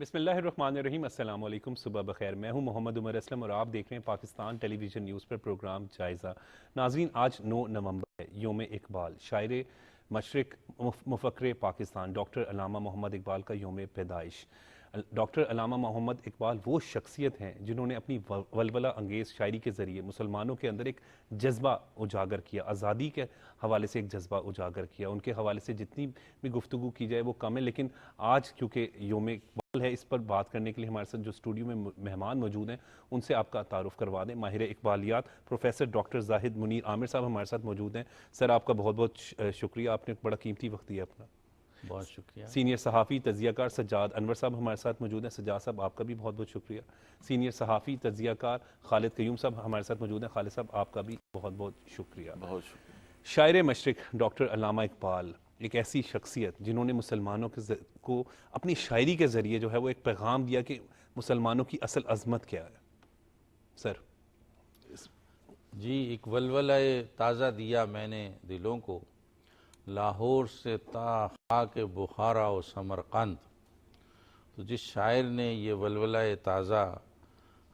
بسم اللہ الرحمن الرحیم. السلام علیکم, صبح بخیر. میں ہوں محمد عمر اسلم اور آپ دیکھ رہے ہیں پاکستان ٹیلی ویژن نیوز پر پروگرام جائزہ. ناظرین, آج 9 نومبر ہے, یوم اقبال, شاعر مشرق, مفکر پاکستان ڈاکٹر علامہ محمد اقبال کا یوم پیدائش. ڈاکٹر علامہ محمد اقبال وہ شخصیت ہیں جنہوں نے اپنی ولولہ انگیز شاعری کے ذریعے مسلمانوں کے اندر ایک جذبہ اجاگر کیا, آزادی کے حوالے سے ایک جذبہ اجاگر کیا. ان کے حوالے سے جتنی بھی گفتگو کی جائے وہ کم ہے, لیکن آج کیونکہ یوم اقبال ہے, اس پر بات کرنے کے لیے ہمارے ساتھ جو اسٹوڈیو میں مہمان موجود ہیں ان سے آپ کا تعارف کروا دیں. ماہر اقبالیات پروفیسر ڈاکٹر زاہد منیر عامر صاحب ہمارے ساتھ موجود ہیں. سر, آپ کا بہت بہت شکریہ, آپ نے بڑا قیمتی وقت دیا اپنا. بہت شکریہ. سینئر صحافی تجزیہ کار سجاد انور صاحب ہمارے ساتھ موجود ہیں. سجاد صاحب, آپ کا بھی بہت بہت شکریہ. سینئر صحافی تجزیہ کار خالد قیوم صاحب ہمارے ساتھ موجود ہیں. خالد صاحب, آپ کا بھی بہت بہت شکریہ. بہت شکریہ. شاعر مشرق ڈاکٹر علامہ اقبال ایک ایسی شخصیت جنہوں نے مسلمانوں کو اپنی شاعری کے ذریعے جو ہے وہ ایک پیغام دیا کہ مسلمانوں کی اصل عظمت کیا ہے. سر جی, ایک ولولہ تازہ دیا میں نے دلوں کو, لاہور سے تا خاک بخارا و سمرقند. تو جس شاعر نے یہ ولولہ تازہ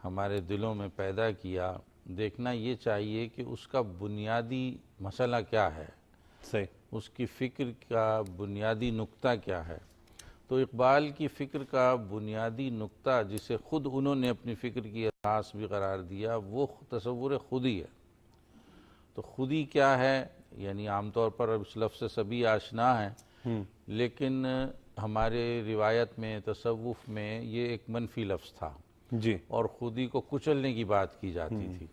ہمارے دلوں میں پیدا کیا, دیکھنا یہ چاہیے کہ اس کا بنیادی مسئلہ کیا ہے, صحیح, اس کی فکر کا بنیادی نقطہ کیا ہے. تو اقبال کی فکر کا بنیادی نقطہ, جسے خود انہوں نے اپنی فکر کی اساس بھی قرار دیا, وہ تصور خودی ہے. تو خودی کیا ہے, یعنی عام طور پر اس لفظ سے سبھی آشنا ہیں, لیکن ہمارے روایت میں, تصوف میں یہ ایک منفی لفظ تھا جی, اور خودی کو کچلنے کی بات کی جاتی تھی.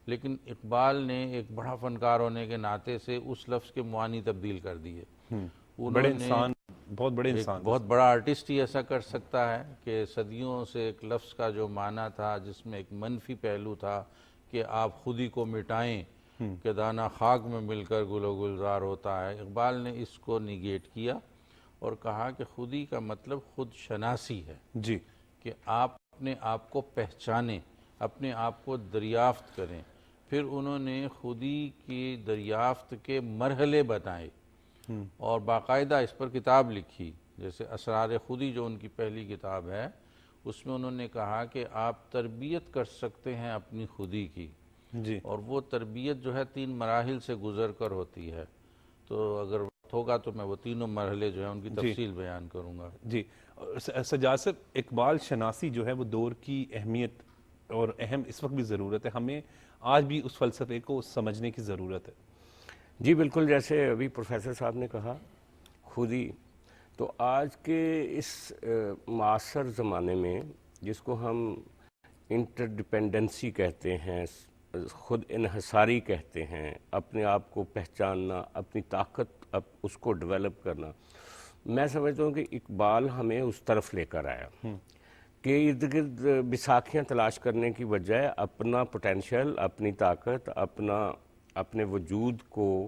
لیکن اقبال نے ایک بڑا فنکار ہونے کے ناطے سے اس لفظ کے معانی تبدیل کر دیے. بڑے انسان, بہت بڑے انسان, بہت بڑا آرٹسٹ ہی ایسا کر سکتا ہے کہ صدیوں سے ایک لفظ کا جو معنی تھا, جس میں ایک منفی پہلو تھا کہ آپ خودی کو مٹائیں کہ دانہ خاک میں مل کر گل و گلزار ہوتا ہے, اقبال نے اس کو نیگیٹ کیا اور کہا کہ خودی کا مطلب خود شناسی ہے. جی, کہ آپ اپنے آپ کو پہچانیں, اپنے آپ کو دریافت کریں. پھر انہوں نے خودی کی دریافت کے مرحلے بتائے اور باقاعدہ اس پر کتاب لکھی. جیسے اسرار خودی جو ان کی پہلی کتاب ہے, اس میں انہوں نے کہا کہ آپ تربیت کر سکتے ہیں اپنی خودی کی, جی, اور وہ تربیت جو ہے 3 مراحل سے گزر کر ہوتی ہے. تو اگر وقت ہوگا تو میں وہ تینوں مرحلے جو ہیں ان کی تفصیل بیان کروں گا. جی. سجاد صاحب, اقبال شناسی جو ہے وہ دور کی اہمیت اور اہم اس وقت بھی ضرورت ہے, ہمیں آج بھی اس فلسفے کو سمجھنے کی ضرورت ہے. جی بالکل, جیسے ابھی پروفیسر صاحب نے کہا خودی, تو آج کے اس معاصر زمانے میں جس کو ہم انٹر ڈپینڈنسی کہتے ہیں, خود انحصاری کہتے ہیں, اپنے آپ کو پہچاننا, اپنی طاقت اس کو ڈیولپ کرنا, میں سمجھتا ہوں کہ اقبال ہمیں اس طرف لے کر آیا کہ ارد گرد بساکھیاں تلاش کرنے کی بجائے اپنا پوٹینشیل, اپنی طاقت, اپنے وجود کو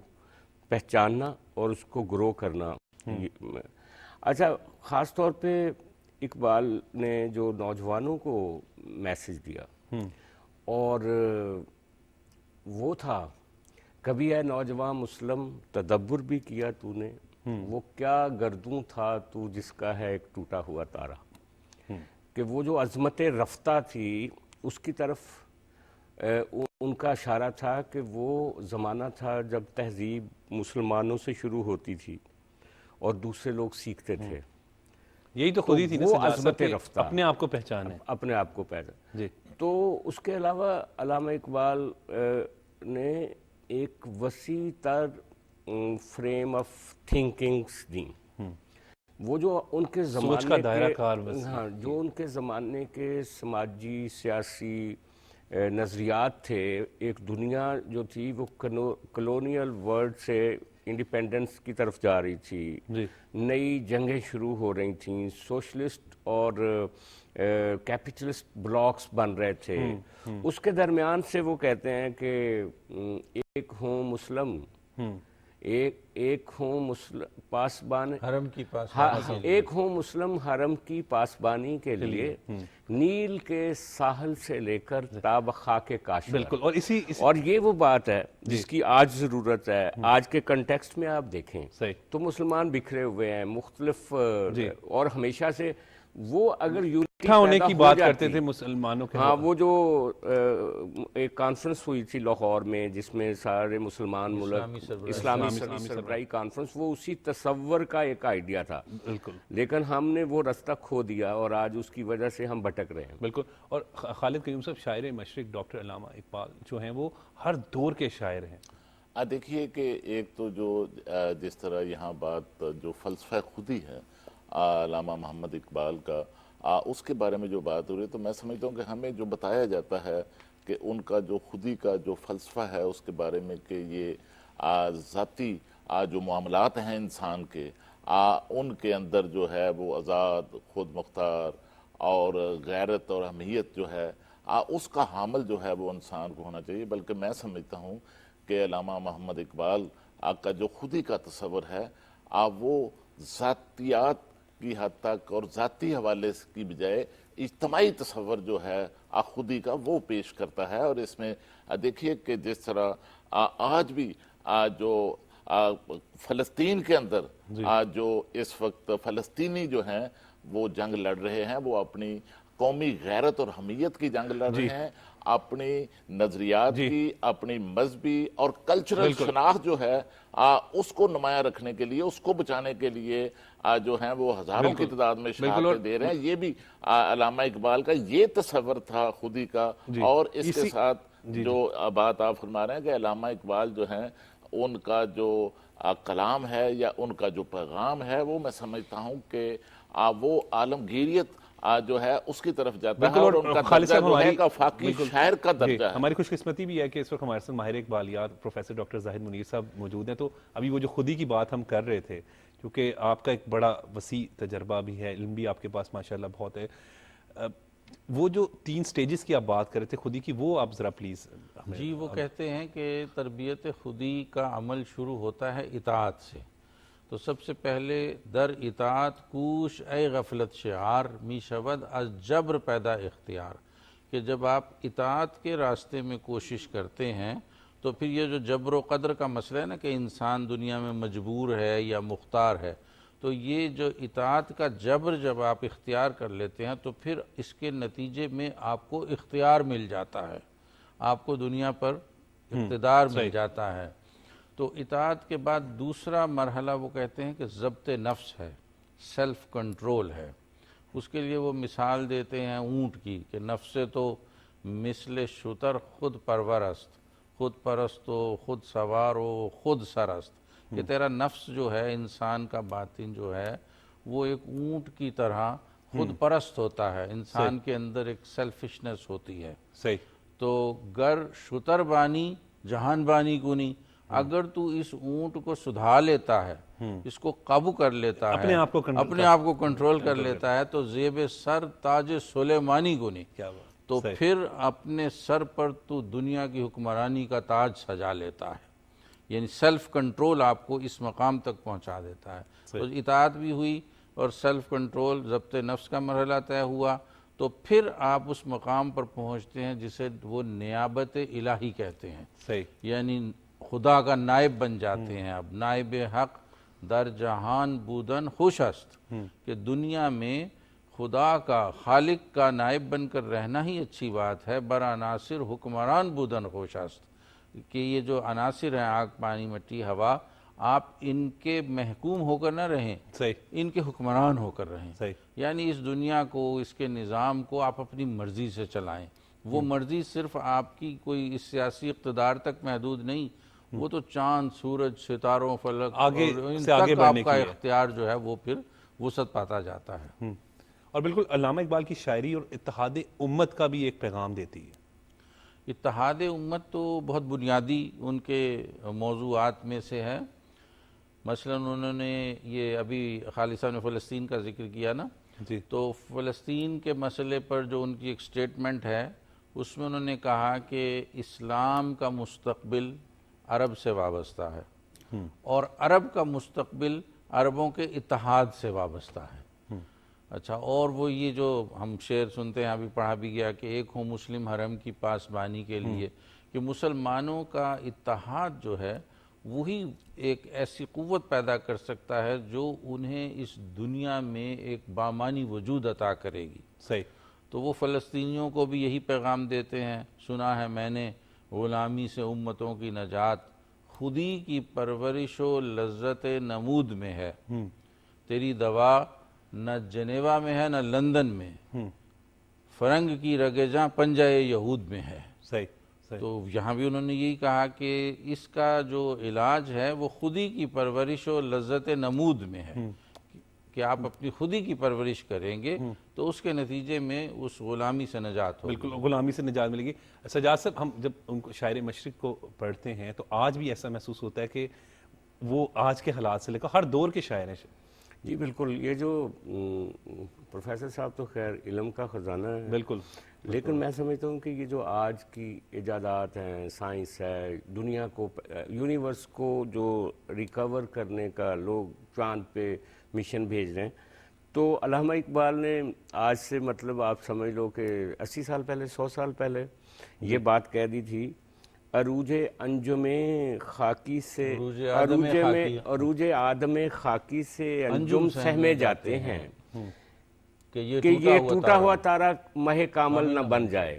پہچاننا اور اس کو گرو کرنا. اچھا, خاص طور پہ اقبال نے جو نوجوانوں کو میسج دیا, اور وہ تھا کبھی اے نوجوان مسلم تدبر بھی کیا تو نے, وہ کیا گردوں تھا تو جس کا ہے ایک ٹوٹا ہوا تارا. کہ وہ جو عظمت رفتہ تھی اس کی طرف ان کا اشارہ تھا کہ وہ زمانہ تھا جب تہذیب مسلمانوں سے شروع ہوتی تھی اور دوسرے لوگ سیکھتے تھے. یہی تو خودی تھی نا, وہ سجاد صاحب, عظمت کہ رفتہ, اپنے آپ کو پہچانے, اپنے آپ کو پہچانے. جی, تو اس کے علاوہ علامہ اقبال نے ایک وسیع تر فریم آف تھنکنگز دیں. وہ جو ان کے سوچ کا دائرہ کار وسیع, ہاں, جو ان کے زمانے کے سماجی سیاسی نظریات تھے, ایک دنیا جو تھی وہ کلونیل ورلڈ سے انڈیپینڈنس کی طرف جا رہی تھی, نئی جنگیں شروع ہو رہی تھیں, سوشلسٹ اور کیپٹلسٹ بلاکس بن رہے تھے. اس کے درمیان سے وہ کہتے ہیں کہ ایک ہوں مسلم, ایک ہوں پاسبان حرم کی پاسبانی, ایک ہوں مسلم حرم کی پاسبانی کے لیے, نیل کے ساحل سے لے کر تاب خاک کاشغر. بالکل, اور یہ وہ بات ہے جس کی آج ضرورت ہے. آج کے کنٹیکسٹ میں آپ دیکھیں تو مسلمان بکھرے ہوئے ہیں, مختلف, اور ہمیشہ سے وہ اگر یونٹی اکٹھا ہونے پیدا کی ہو بات جاتی، کرتے تھے مسلمانوں کے، ہاں وہ جو ایک کانفرنس ہوئی تھی لاہور میں جس میں سارے مسلمان اسلامی ملک، سربراہ، اسلامی سربراہی کانفرنس، وہ اسی تصور کا ایک آئیڈیا تھا، بالکل لیکن ہم نے وہ رستہ کھو دیا اور آج اس کی وجہ سے ہم بھٹک رہے ہیں۔ بالکل۔ اور خالد قیوم صاحب، شاعر مشرق ڈاکٹر علامہ اقبال جو ہیں وہ ہر دور کے شاعر ہیں۔ دیکھیے کہ ایک تو جو جس طرح یہاں بات جو فلسفہ خودی ہے علامہ محمد اقبال کا، اس کے بارے میں جو بات ہو رہی ہے، تو میں سمجھتا ہوں کہ ہمیں جو بتایا جاتا ہے کہ ان کا جو خودی کا جو فلسفہ ہے اس کے بارے میں کہ یہ ذاتی جو معاملات ہیں انسان کے، ان کے اندر جو ہے وہ آزاد، خود مختار اور غیرت اور اہمیت جو ہے اس کا حامل جو ہے وہ انسان کو ہونا چاہیے۔ بلکہ میں سمجھتا ہوں کہ علامہ محمد اقبال کا جو خودی کا تصور ہے وہ ذاتیات کی حد تک اور ذاتی حوالے کی بجائے اجتماعی تصور جو ہے خودی کا وہ پیش کرتا ہے۔ اور اس میں دیکھیے کہ جس طرح آج بھی جو فلسطین کے اندر جو اس وقت فلسطینی جو ہیں وہ جنگ لڑ رہے ہیں، وہ اپنی قومی غیرت اور حمیت کی جنگ لڑ رہے ہیں، اپنی نظریات کی، اپنی مذہبی اور کلچرل شناخت جو ہے اس کو نمایاں رکھنے کے لیے، اس کو بچانے کے لیے جو ہیں وہ ہزاروں کی تعداد میں شہادتیں دے رہے ہیں۔ یہ بھی علامہ اقبال کا یہ تصور تھا خودی کا۔ اور اس کے ساتھ جو بات آپ فرما رہے ہیں کہ علامہ اقبال جو ہیں ان کا جو کلام ہے یا ان کا جو پیغام ہے، وہ میں سمجھتا ہوں کہ وہ عالمگیریت جو ہے اس کی طرف جاتا ہے، اور ان کا درجہ جو ہے کہ فاقی شاعر کا درجہ ہے۔ ہماری خوش قسمتی بھی ہے کہ اس وقت ہمارے ساتھ ماہر اقبالیات پروفیسر ڈاکٹر زاہد منیر صاحب موجود ہیں۔ تو ابھی وہ جو خودی کی بات ہم کر رہے تھے، کیونکہ آپ کا ایک بڑا وسیع تجربہ بھی ہے، علم بھی آپ کے پاس ماشاءاللہ بہت ہے، وہ جو 3 سٹیجز کی آپ بات کر رہے تھے خودی کی، وہ آپ ذرا پلیز ہمیں۔ جی، وہ کہتے ہیں کہ تربیت خودی کا عمل شروع ہوتا ہے اطاعت سے۔ تو سب سے پہلے در اطاعت کوش اے غفلت شعار، می شود از جبر پیدا اختیار، کہ جب آپ اطاعت کے راستے میں کوشش کرتے ہیں تو پھر یہ جو جبر و قدر کا مسئلہ ہے نا کہ انسان دنیا میں مجبور ہے یا مختار ہے، تو یہ جو اطاعت کا جبر جب آپ اختیار کر لیتے ہیں تو پھر اس کے نتیجے میں آپ کو اختیار مل جاتا ہے، آپ کو دنیا پر اقتدار مل جاتا ہے۔ تو اطاعت کے بعد دوسرا مرحلہ وہ کہتے ہیں کہ ضبط نفس ہے، سیلف کنٹرول ہے۔ اس کے لیے وہ مثال دیتے ہیں اونٹ کی کہ نفس تو مثل شتر خود پرورست، خود پرست ہو، خود سوار ہو، خود سرست، کہ تیرا نفس جو ہے، انسان کا باطن جو ہے، وہ ایک اونٹ کی طرح خود پرست ہوتا ہے، انسان کے اندر ایک سیلفشنس ہوتی ہے۔ صحیح۔ تو گر شتر بانی جہان بانی کنی، اگر تو اس اونٹ کو سدھا لیتا ہے، اس کو قابو کر لیتا ہے، اپنے آپ کو کنٹرول کر لیتا ہے، تو زیب سر تاج سلیمانی کنی، تو پھر اپنے سر پر تو دنیا کی حکمرانی کا تاج سجا لیتا ہے۔ یعنی سیلف کنٹرول آپ کو اس مقام تک پہنچا دیتا ہے۔ تو اطاعت بھی ہوئی اور سیلف کنٹرول، ضبط نفس کا مرحلہ طے ہوا، تو پھر آپ اس مقام پر پہنچتے ہیں جسے وہ نیابت الہی کہتے ہیں۔ صحیح۔ یعنی خدا کا نائب بن جاتے ہیں۔ اب نائب حق در جہان بودن خوش است، کہ دنیا میں خدا کا، خالق کا نائب بن کر رہنا ہی اچھی بات ہے۔ بر عناصر حکمران بودن خوش است، کہ یہ جو عناصر ہیں، آگ پانی مٹی ہوا، آپ ان کے محکوم ہو کر نہ رہیں، ان کے حکمران ہو کر رہیں۔ یعنی اس دنیا کو، اس کے نظام کو آپ اپنی مرضی سے چلائیں۔ وہ مرضی صرف آپ کی کوئی اس سیاسی اقتدار تک محدود نہیں، وہ تو چاند، سورج، ستاروں، فلک، ان تک آپ کا اختیار جو ہے وہ پھر وسعت پاتا جاتا ہے۔ اور بالکل علامہ اقبال کی شاعری اور اتحاد امت کا بھی ایک پیغام دیتی ہے۔ اتحاد امت تو بہت بنیادی ان کے موضوعات میں سے ہے۔ مثلا انہوں نے یہ ابھی خالد صاحب نے فلسطین کا ذکر کیا نا، تو فلسطین کے مسئلے پر جو ان کی ایک سٹیٹمنٹ ہے، اس میں انہوں نے کہا کہ اسلام کا مستقبل عرب سے وابستہ ہے، اور عرب کا مستقبل عربوں کے اتحاد سے وابستہ ہے۔ اچھا، اور وہ یہ جو ہم شعر سنتے ہیں، ابھی پڑھا بھی گیا کہ ایک ہو مسلم حرم کی پاسبانی کے لیے، کہ مسلمانوں کا اتحاد جو ہے وہی ایک ایسی قوت پیدا کر سکتا ہے جو انہیں اس دنیا میں ایک بامانی وجود عطا کرے گی. صحیح. تو وہ فلسطینیوں کو بھی یہی پیغام دیتے ہیں, سنا ہے میں نے غلامی سے امتوں کی نجات خودی کی پرورش و لذت نمود میں ہے, تیری دوا نہ جنیوا میں ہے نہ لندن میں, فرنگ کی رگجاں پنجہ یہود میں ہے. صحیح. صحیح. تو یہاں بھی انہوں نے یہی کہا کہ اس کا جو علاج ہے وہ خودی کی پرورش و لذت نمود میں ہے, کہ آپ اپنی خودی کی پرورش کریں گے تو اس کے نتیجے میں اس غلامی سے نجات ہوگی. بالکل غلامی سے نجات ملے گی. سجاد صاحب, ہم جب ان کو شاعر مشرق کو پڑھتے ہیں تو آج بھی ایسا محسوس ہوتا ہے کہ وہ آج کے حالات سے لے کر ہر دور کے شاعر ہیں. جی بالکل. یہ جو پروفیسر صاحب تو خیر علم کا خزانہ ہے, بالکل, لیکن میں سمجھتا ہوں کہ یہ جو آج کی ایجادات ہیں, سائنس ہے, دنیا کو یونیورس کو جو ریکور کرنے کا لوگ چاند پہ مشن بھیج رہے ہیں, تو علامہ اقبال نے آج سے مطلب آپ سمجھ لو کہ 80 سال پہلے 100 سال پہلے یہ بات کہہ دی تھی, عروج انجم خاکی سے عروج آدم خاکی سے انجم سہمے جاتے ہیں کہ یہ ٹوٹا ہوا تارا مہ کامل نہ بن جائے.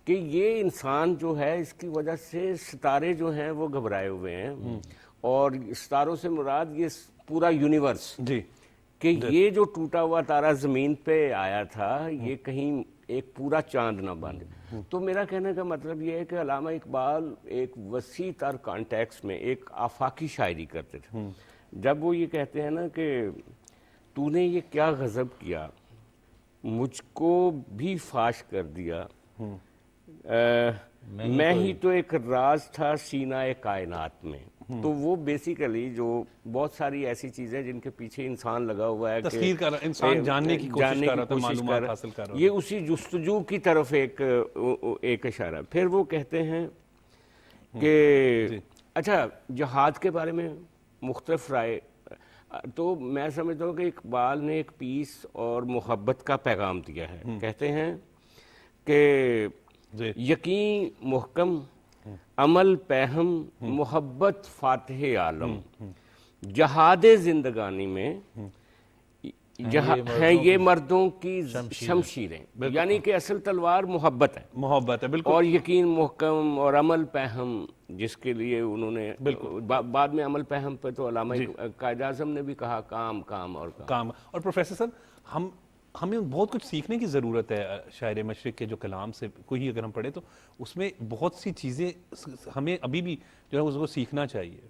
کہ یہ انسان جو ہے اس کی وجہ سے ستارے جو ہیں وہ گھبرائے ہوئے ہیں, اور ستاروں سے مراد یہ پورا یونیورس, جی, کہ یہ جو ٹوٹا ہوا تارا زمین پہ آیا تھا یہ کہیں ایک پورا چاند نہ بن. تو میرا کہنے کا مطلب یہ ہے کہ علامہ اقبال ایک وسیع تر کانٹیکس میں ایک آفاقی شاعری کرتے تھے. جب وہ یہ کہتے ہیں نا کہ تو نے یہ کیا غضب کیا, مجھ کو بھی فاش کر دیا, میں ہی تو ایک راز تھا سینہ کائنات میں. تو وہ بیسیکلی جو بہت ساری ایسی چیزیں جن کے پیچھے انسان لگا ہوا ہے, تسخیر کر رہا, انسان جاننے کی کوشش کر رہا تھا, معلومات حاصل کر رہا تھا, یہ اسی جستجو کی طرف ایک اشارہ. پھر وہ کہتے ہیں کہ اچھا جہاد کے بارے میں مختلف رائے, تو میں سمجھتا ہوں کہ اقبال نے ایک پیس اور محبت کا پیغام دیا ہے. کہتے ہیں کہ یقین محکم عمل پہم محبت فاتح عالم, جہاد زندگانی میں ہیں یہ مردوں کی شمشیریں, یعنی کہ اصل تلوار محبت ہے. محبت ہے, بالکل. اور یقین محکم اور عمل پہم, جس کے لیے انہوں نے بعد میں عمل پہم پہ تو علامہ قائد اعظم نے بھی کہا کام کام اور کام. اور پروفیسر صاحب, ہمیں بہت کچھ سیکھنے کی ضرورت ہے شاعر مشرق کے جو کلام سے کوئی اگر ہم پڑھیں تو اس میں بہت سی چیزیں ہمیں ابھی بھی جو ہے اس کو سیکھنا چاہیے.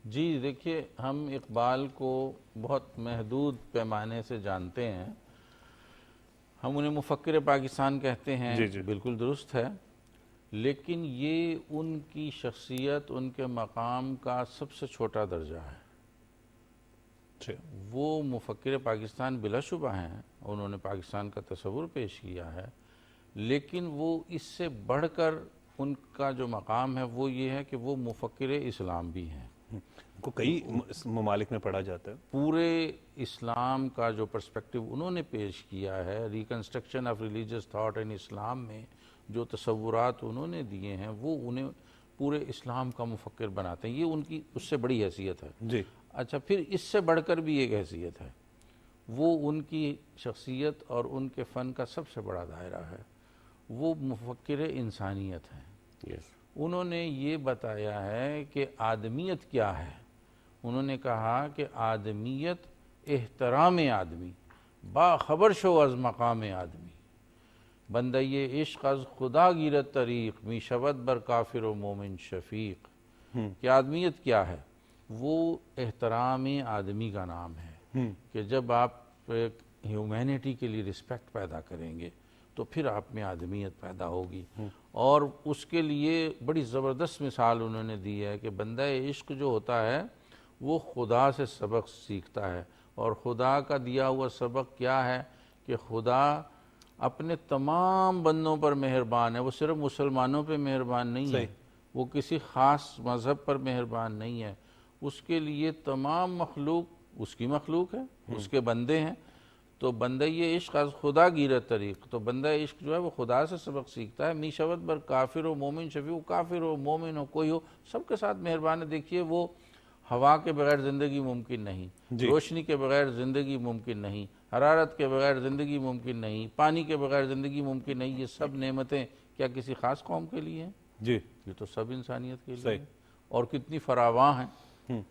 جی دیکھیے, ہم اقبال کو بہت محدود پیمانے سے جانتے ہیں, ہم انہیں مفکر پاکستان کہتے ہیں, بالکل درست ہے, لیکن یہ ان کی شخصیت, ان کے مقام کا سب سے چھوٹا درجہ ہے. وہ مفکر پاکستان بلا شبہ ہیں, انہوں نے پاکستان کا تصور پیش کیا ہے, لیکن وہ اس سے بڑھ کر ان کا جو مقام ہے وہ یہ ہے کہ وہ مفکر اسلام بھی ہیں. کو کئی ممالک میں پڑھا جاتا ہے. پورے اسلام کا جو پرسپیکٹو انہوں نے پیش کیا ہے, reconstruction of religious thought in Islam میں جو تصورات انہوں نے دیے ہیں وہ انہیں پورے اسلام کا مفکر بناتے ہیں. یہ ان کی اس سے بڑی حیثیت ہے. جی. اچھا, پھر اس سے بڑھ کر بھی ایک حیثیت ہے, وہ ان کی شخصیت اور ان کے فن کا سب سے بڑا دائرہ ہے, وہ مفکر انسانیت ہیں. انہوں نے یہ بتایا ہے کہ آدمیت کیا ہے. انہوں نے کہا کہ آدمیت احترام آدمی, باخبر شو از مقام آدمی, بندہ عشق از خدا گیرت طریق, می شود بر کافر و مومن شفیق. کہ آدمیت کیا ہے, وہ احترام آدمی کا نام ہے, کہ جب آپ ہیومینٹی کے لیے رسپیکٹ پیدا کریں گے تو پھر آپ میں آدمیت پیدا ہوگی. اور اس کے لیے بڑی زبردست مثال انہوں نے دی ہے کہ بندہ عشق جو ہوتا ہے وہ خدا سے سبق سیکھتا ہے, اور خدا کا دیا ہوا سبق کیا ہے کہ خدا اپنے تمام بندوں پر مہربان ہے. وہ صرف مسلمانوں پہ مہربان نہیں ہے, وہ کسی خاص مذہب پر مہربان نہیں ہے, اس کے لیے تمام مخلوق اس کی مخلوق ہے, اس کے بندے ہیں. تو بندہ یہ عشق از خدا گیرت طریق، تو بندہ عشق جو ہے وہ خدا سے سبق سیکھتا ہے. می شود بر کافر و مومن شفیع، کافر ہو مومن ہو کوئی ہو سب کے ساتھ مہربان ہے. دیکھیے وہ ہوا کے بغیر زندگی ممکن نہیں، روشنی کے بغیر زندگی ممکن نہیں، حرارت کے بغیر زندگی ممکن نہیں، پانی کے بغیر زندگی ممکن نہیں. یہ سب نعمتیں کیا کسی خاص قوم کے لیے ہیں؟ جی یہ تو سب انسانیت کے لیے صحیح. ہیں. اور کتنی فراواں ہیں.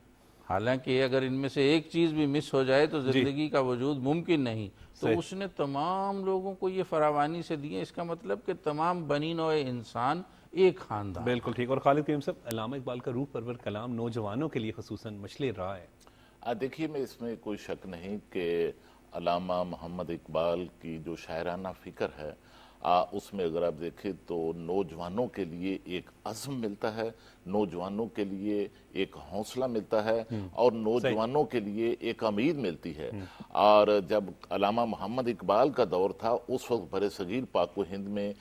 حالانکہ اگر ان میں سے ایک چیز بھی مس ہو جائے تو زندگی کا وجود ممکن نہیں. تو اس نے تمام لوگوں کو یہ فراوانی سے دی ہے. اس کا مطلب کہ تمام بنی نوع انسان ایک خاندان. بالکل ٹھیک. اور خالد کریم صاحب، علامہ اقبال کا روح پرور کلام نوجوانوں کے لیے خصوصاً مشعل راہ ہے. دیکھیے میں اس میں کوئی شک نہیں کہ علامہ محمد اقبال کی جو شاعرانہ فکر ہے اس میں اگر آپ دیکھیں تو نوجوانوں کے لیے ایک عزم ملتا ہے، نوجوانوں کے لیے ایک حوصلہ ملتا ہے، اور نوجوانوں کے لیے ایک امید ملتی ہے. اور جب علامہ محمد اقبال کا دور تھا اس وقت بر صغیر پاک و ہند میں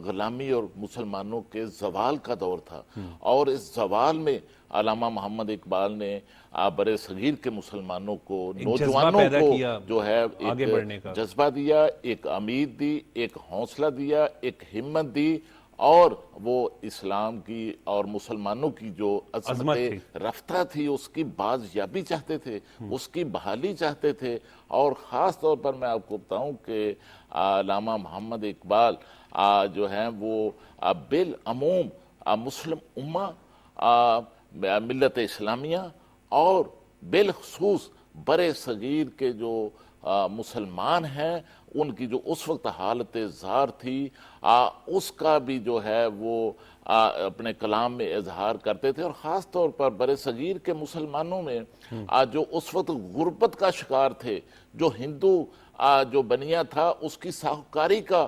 غلامی اور مسلمانوں کے زوال کا دور تھا، اور اس زوال میں علامہ محمد اقبال نے بر صغیر کے مسلمانوں کو، نوجوانوں کو جو ہے ایک جذبہ دیا، ایک امید دی، ایک حوصلہ دیا، ایک ہمت دی، اور وہ اسلام کی اور مسلمانوں کی جو عظمت رفتہ تھی اس کی بازیابی چاہتے تھے، اس کی بحالی چاہتے تھے. اور خاص طور پر میں آپ کو بتاؤں کہ علامہ محمد اقبال جو ہیں وہ بالعموم مسلم امہ، ملت اسلامیہ اور بالخصوص بر صغیر کے جو مسلمان ہیں ان کی جو اس وقت حالت زار تھی اس کا بھی جو ہے وہ اپنے کلام میں اظہار کرتے تھے. اور خاص طور پر بر صغیر کے مسلمانوں میں جو اس وقت غربت کا شکار تھے، جو ہندو جو بنیا تھا اس کی ساہوکاری کا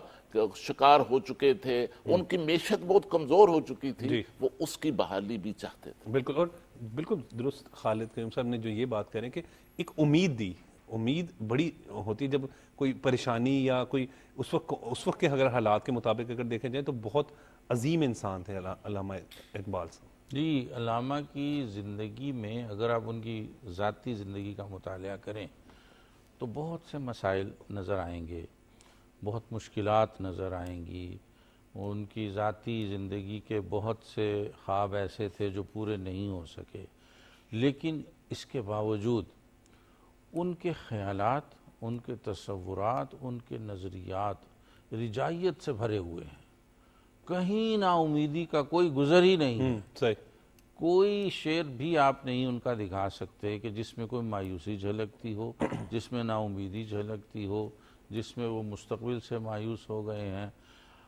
شکار ہو چکے تھے، ان کی معیشت بہت کمزور ہو چکی تھی، وہ اس کی بحالی بھی چاہتے تھے. بالکل. اور بالکل درست خالد کریم صاحب نے جو یہ بات کریں کہ ایک امید دی. امید بڑی ہوتی ہے جب کوئی پریشانی یا کوئی اس وقت کے اگر حالات کے مطابق اگر دیکھیں جائیں تو بہت عظیم انسان تھے علامہ اقبال صاحب. جی علامہ کی زندگی میں اگر آپ ان کی ذاتی زندگی کا مطالعہ کریں تو بہت سے مسائل نظر آئیں گے، بہت مشکلات نظر آئیں گی. ان کی ذاتی زندگی کے بہت سے خواب ایسے تھے جو پورے نہیں ہو سکے، لیکن اس کے باوجود ان کے خیالات، ان کے تصورات، ان کے نظریات رجائیت سے بھرے ہوئے ہیں. کہیں نا امیدی کا کوئی گزر ہی نہیں ہے. صحیح. کوئی شعر بھی آپ نہیں ان کا دکھا سکتے کہ جس میں کوئی مایوسی جھلکتی ہو، جس میں نا امیدی جھلکتی ہو، جس میں وہ مستقبل سے مایوس ہو گئے ہیں.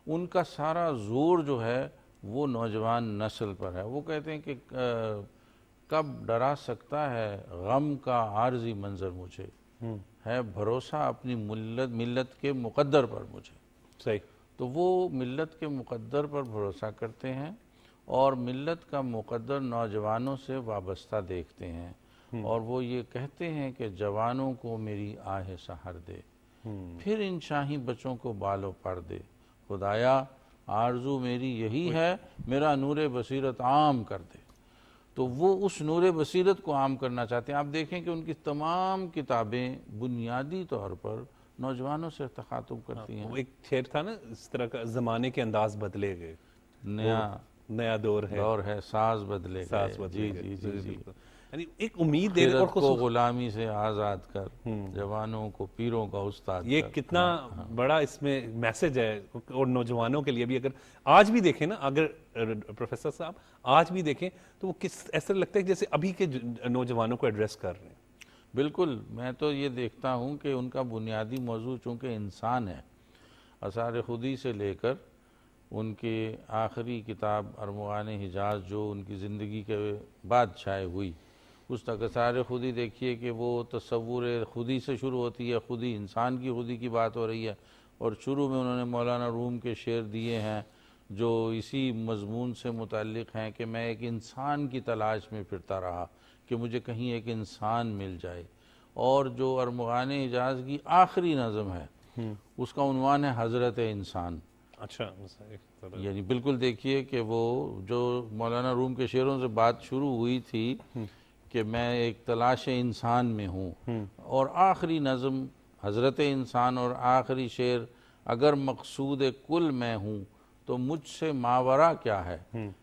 ان کا سارا زور جو ہے وہ نوجوان نسل پر ہے. وہ کہتے ہیں کہ کب ڈرا سکتا ہے غم کا عارضی منظر مجھے، ہے بھروسہ اپنی ملت کے مقدر پر مجھے. صحیح. تو وہ ملت کے مقدر پر بھروسہ کرتے ہیں اور ملت کا مقدر نوجوانوں سے وابستہ دیکھتے ہیں. اور وہ یہ کہتے ہیں کہ جوانوں کو میری آہ سحر دے، پھر ان شاہی بچوں کو بال و پر دے. خدایا آرزو میری یہی ہے، میرا نور بصیرت عام کر دے. تو وہ اس نور بصیرت کو عام کرنا چاہتے ہیں. آپ دیکھیں کہ ان کی تمام کتابیں بنیادی طور پر نوجوانوں سے تخاطب کرتی ہیں. وہ ایک شعر تھا نا اس طرح کا، زمانے کے انداز بدلے گئے، نیا دور ہے ساز بدلے گئے. جی جی جی جی. یعنی ایک امید دے خیرت کو غلامی سے آزاد کر، جوانوں کو پیروں کا استاد کر. یہ کتنا بڑا اس میں میسج ہے. اور نوجوانوں کے لیے بھی اگر آج بھی دیکھیں نا، اگر پروفیسر صاحب آج بھی دیکھیں تو وہ ایسا لگتا ہے جیسے ابھی کے نوجوانوں کو ایڈریس کر رہے ہیں. بالکل. میں تو یہ دیکھتا ہوں کہ ان کا بنیادی موضوع چونکہ انسان ہے، آثار خودی سے لے کر ان کی آخری کتاب ارمغان حجاز جو ان کی زندگی کے بعد شائع ہوئی، اس تک آثار خودی دیکھیے کہ وہ تصور خودی سے شروع ہوتی ہے. خودی انسان کی خودی کی بات ہو رہی ہے، اور شروع میں انہوں نے مولانا روم کے شعر دیے ہیں جو اسی مضمون سے متعلق ہیں کہ میں ایک انسان کی تلاش میں پھرتا رہا کہ مجھے کہیں ایک انسان مل جائے. اور جو ارمغان حجاز کی آخری نظم ہے اس کا عنوان ہے حضرت انسان. اچھا. یعنی بالکل دیکھیے کہ وہ جو مولانا روم کے شعروں سے بات شروع ہوئی تھی کہ میں ایک تلاش انسان میں ہوں، اور آخری نظم حضرت انسان اور آخری شعر، اگر مقصود کل میں ہوں تو مجھ سے ماورا کیا ہے،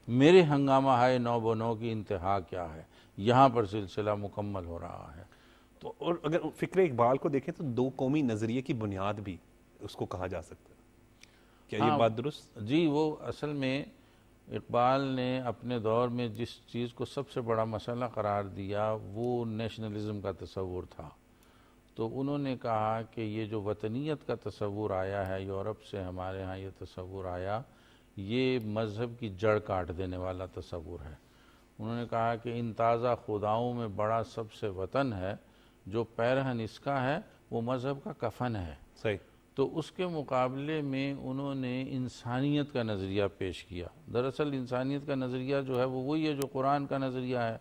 میرے ہنگامہ ہے نو بنو کی انتہا کیا ہے، یہاں پر سلسلہ مکمل ہو رہا ہے۔ تو اور اگر فکر اقبال کو دیکھیں تو دو قومی نظریے کی بنیاد بھی اس کو کہا جا سکتا ہے، کیا یہ بات درست؟ جی، وہ اصل میں اقبال نے اپنے دور میں جس چیز کو سب سے بڑا مسئلہ قرار دیا وہ نیشنلزم کا تصور تھا۔ تو انہوں نے کہا کہ یہ جو وطنیت کا تصور آیا ہے، یورپ سے ہمارے ہاں یہ تصور آیا، یہ مذہب کی جڑ کاٹ دینے والا تصور ہے۔ انہوں نے کہا کہ ان تازہ خداؤں میں بڑا سب سے وطن ہے، جو پیرہن اس کا ہے وہ مذہب کا کفن ہے۔ صحیح۔ تو اس کے مقابلے میں انہوں نے انسانیت کا نظریہ پیش کیا۔ دراصل انسانیت کا نظریہ جو ہے وہ وہی ہے جو قرآن کا نظریہ ہے۔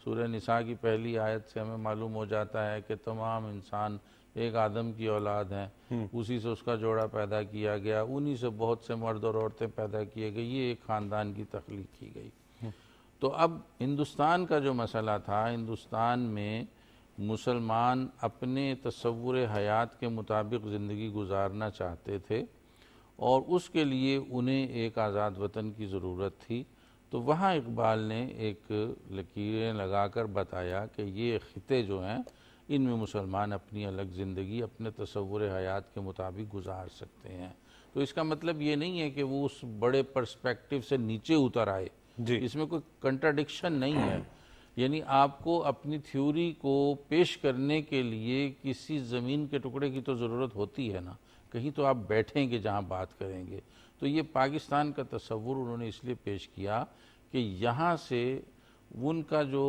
سورہ نساء کی پہلی آیت سے ہمیں معلوم ہو جاتا ہے کہ تمام انسان ایک آدم کی اولاد ہیں، اسی سے اس کا جوڑا پیدا کیا گیا، انہی سے بہت سے مرد اور عورتیں پیدا کیے گئے، یہ ایک خاندان کی تخلیق کی گئی۔ تو اب ہندوستان کا جو مسئلہ تھا، ہندوستان میں مسلمان اپنے تصور حیات کے مطابق زندگی گزارنا چاہتے تھے اور اس کے لیے انہیں ایک آزاد وطن کی ضرورت تھی۔ تو وہاں اقبال نے ایک لکیریں لگا کر بتایا کہ یہ خطے جو ہیں ان میں مسلمان اپنی الگ زندگی اپنے تصور حیات کے مطابق گزار سکتے ہیں۔ تو اس کا مطلب یہ نہیں ہے کہ وہ اس بڑے پرسپیکٹیو سے نیچے اتر آئے، اس میں کوئی کنٹراڈکشن نہیں ہے۔ یعنی آپ کو اپنی تھیوری کو پیش کرنے کے لیے کسی زمین کے ٹکڑے کی تو ضرورت ہوتی ہے نا، کہیں تو آپ بیٹھیں گے جہاں بات کریں گے۔ تو یہ پاکستان کا تصور انہوں نے اس لیے پیش کیا کہ یہاں سے ان کا جو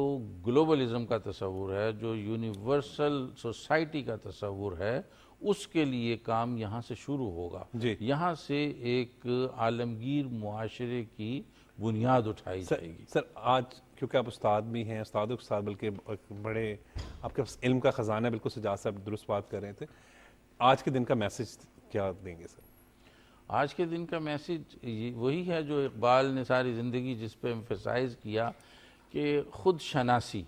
گلوبلزم کا تصور ہے، جو یونیورسل سوسائٹی کا تصور ہے، اس کے لیے کام یہاں سے شروع ہوگا۔ یہاں سے ایک عالمگیر معاشرے کی بنیاد اٹھائی جائے گی۔ سر آج کیونکہ آپ استاد بھی ہیں، استاد بلکہ بڑے آپ کے علم کا خزانہ ہے، بالکل سجاد صاحب درست بات کر رہے تھے، آج کے دن کا میسج کیا دیں گے سر؟ آج کے دن کا میسج وہی ہے جو اقبال نے ساری زندگی جس پہ ایمفیسائز کیا کہ خود شناسی،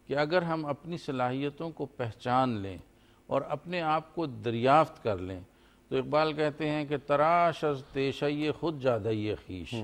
کہ اگر ہم اپنی صلاحیتوں کو پہچان لیں اور اپنے آپ کو دریافت کر لیں، تو اقبال کہتے ہیں کہ تراش از تیشی خود جادی خویش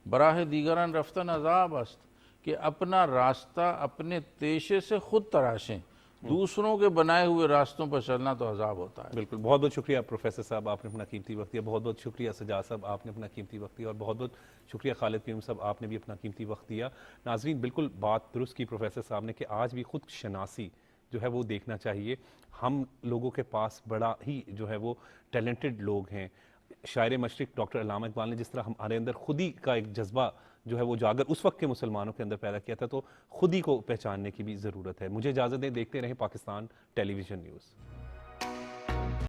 براہ دیگران رفتن عذاب است، کہ اپنا راستہ اپنے تیشے سے خود تراشیں، دوسروں کے بنائے ہوئے راستوں پر چلنا تو عذاب ہوتا ہے۔ بالکل، بہت بہت شکریہ پروفیسر صاحب، آپ نے اپنا قیمتی وقت دیا، بہت بہت شکریہ سجاد صاحب، آپ نے اپنا قیمتی وقت دیا، اور بہت بہت شکریہ خالد کریم صاحب، آپ نے بھی اپنا قیمتی وقت دیا۔ ناظرین، بالکل بات درست کی پروفیسر صاحب نے کہ آج بھی خود شناسی جو ہے وہ دیکھنا چاہیے۔ ہم لوگوں کے پاس بڑا ہی جو ہے وہ ٹیلنٹڈ لوگ ہیں۔ شاعر مشرق ڈاکٹر علامہ اقبال نے جس طرح ہمارے اندر خودی کا ایک جذبہ جو ہے وہ اجاگر اس وقت کے مسلمانوں کے اندر پیدا کیا تھا، تو خودی کو پہچاننے کی بھی ضرورت ہے۔ مجھے اجازت دیں، دیکھتے رہیں پاکستان ٹیلی ویژن نیوز۔